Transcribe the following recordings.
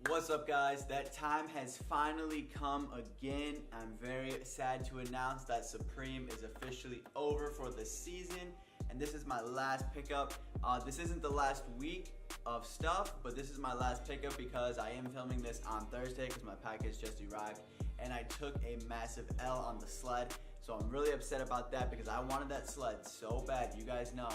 What's up, guys? That time has finally come again. I'm very sad to announce that Supreme is officially over for the season, and this is my last pickup. This isn't the last week of stuff, but this is my last pickup because I am filming this on Thursday because my package just arrived, and I took a massive L on the sled. So I'm really upset about that because I wanted that sled so bad, you guys know.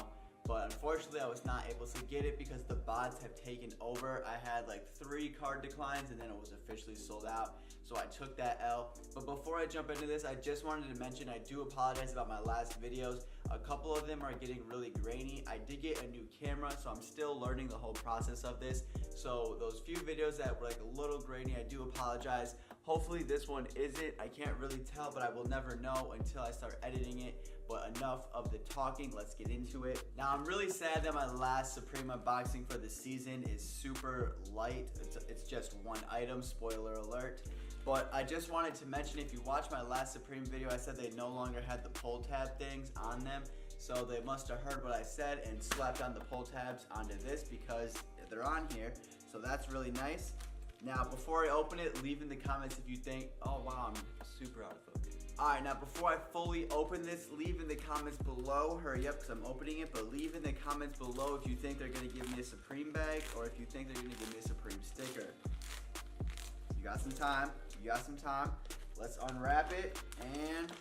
But unfortunately, I was not able to get it because the bots have taken over. I had like 3 card declines and then it was officially sold out. So I took that L. But before I jump into this, I just wanted to mention I do apologize about my last videos. A couple of them are getting really grainy. I did get a new camera, so I'm still learning the whole process of this. So those few videos that were like a little grainy, I do apologize. Hopefully this one isn't. I can't really tell, but I will never know until I start editing it. But enough of the talking, let's get into it. Now I'm really sad that my last Supreme unboxing for the season is super light. It's just one item, spoiler alert. But I just wanted to mention, if you watched my last Supreme video, I said they no longer had the pull tab things on them. So they must have heard what I said and slapped on the pull tabs onto this because they're on here. So that's really nice. Now, before I open it, leave in the comments if you think, oh wow, I'm super out of focus. All right, now before I fully open this, leave in the comments below, hurry up because I'm opening it, but leave in the comments below if you think they're gonna give me a Supreme bag or if you think they're gonna give me a Supreme sticker. You got some time, Let's unwrap it, and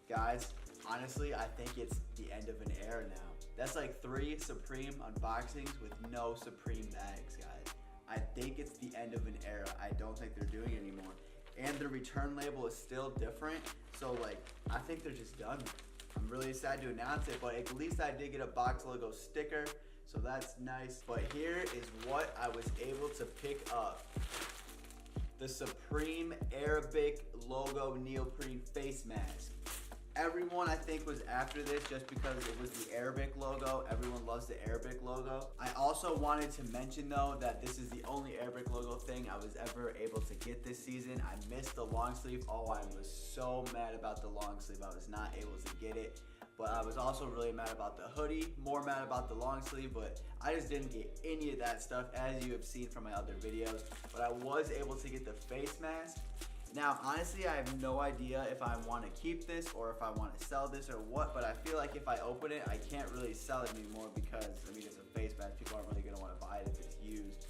guys, honestly, I think it's the end of an era now. That's like 3 Supreme unboxings with no Supreme bags, guys. I think it's the end of an era. I don't think they're doing it anymore. And the return label is still different. So like, I think they're just done. I'm really sad to announce it, but at least I did get a box logo sticker. So that's nice. But here is what I was able to pick up. The Supreme Arabic logo neoprene face mask. Everyone, I think, was after this just because it was the Arabic logo. Everyone loves the Arabic logo. I also wanted to mention though that this is the only Arabic logo thing I was ever able to get this season. I missed the long sleeve. Oh, I was so mad about the long sleeve. I was not able to get it. But I was also really mad about the hoodie, more mad about the long sleeve, but I just didn't get any of that stuff as you have seen from my other videos. But I was able to get the face mask. Now, honestly, I have no idea if I want to keep this or if I want to sell this or what, but I feel like if I open it, I can't really sell it anymore because, I mean, it's a face mask. People aren't really going to want to buy it if it's used.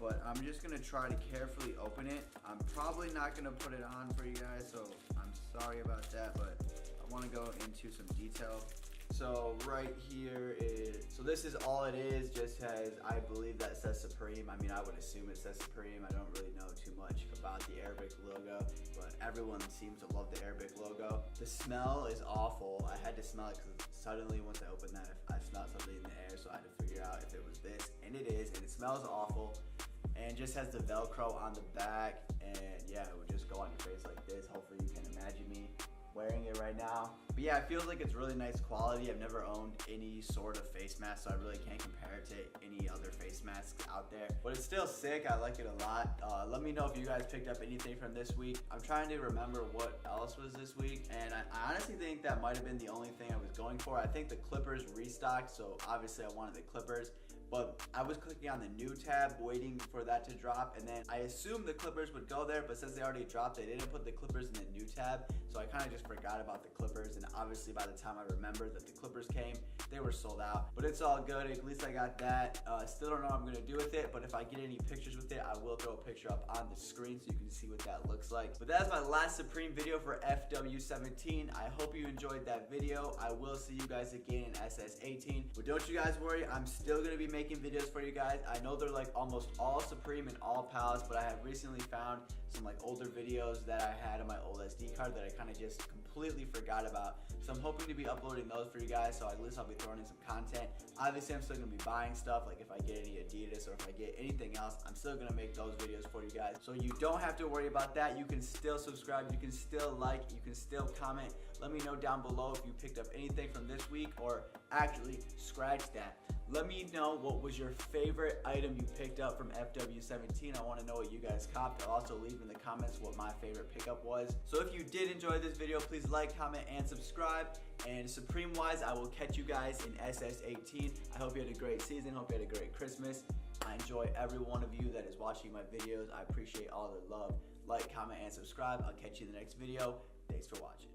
But I'm just going to try to carefully open it. I'm probably not going to put it on for you guys, so I'm sorry about that, but I want to go into some detail. So right here is, so this is all it is, just has, I believe that says Supreme. I mean, I would assume it says Supreme. I don't really know too much about the Arabic logo, but everyone seems to love the Arabic logo. The smell is awful. I had to smell it because suddenly once I opened that, I smelled something in the air, so I had to figure out if it was this, and it is, and it smells awful. And just has the Velcro on the back, and yeah, it would just go on your face like this. Hopefully you can imagine me wearing it right now. But yeah, it feels like it's really nice quality. I've never owned any sort of face mask, so I really can't compare it to any other face masks out there. But it's still sick. I like it a lot. Let me know if you guys picked up anything from this week. I'm trying to remember what else was this week, and I honestly think that might have been the only thing I was going for. I think the Clippers restocked, so obviously I wanted the Clippers. But I was clicking on the new tab, waiting for that to drop, and then I assumed the Clippers would go there, but since they already dropped, they didn't put the Clippers in the new tab, so I kind of just forgot about the Clippers, and obviously by the time I remembered that the Clippers came, they were sold out. But it's all good, at least I got that. Still don't know what I'm gonna do with it, but if I get any pictures with it, I will throw a picture up on the screen so you can see what that looks like. But that's my last Supreme video for FW17. I hope you enjoyed that video. I will see you guys again in SS18. But don't you guys worry, I'm still gonna be making videos for you guys. I know they're like almost all Supreme and all pals, but I have recently found some like older videos that I had on my old SD card that I kind of just completely forgot about. So I'm hoping to be uploading those for you guys, so at least I'll be throwing in some content. Obviously, I'm still gonna be buying stuff, like if I get any Adidas or if I get anything else, I'm still gonna make those videos for you guys. So you don't have to worry about that. You can still subscribe, you can still like, you can still comment. Let me know down below if you picked up anything from this week, or actually scratch that. Let me know what was your favorite item you picked up from FW17. I want to know what you guys copped. I'll also leave in the comments what my favorite pickup was. So if you did enjoy this video, please like, comment, and subscribe. And Supreme wise, I will catch you guys in SS18. I hope you had a great season. Hope you had a great Christmas. I enjoy every one of you that is watching my videos. I appreciate all the love. Like, comment, and subscribe. I'll catch you in the next video. Thanks for watching.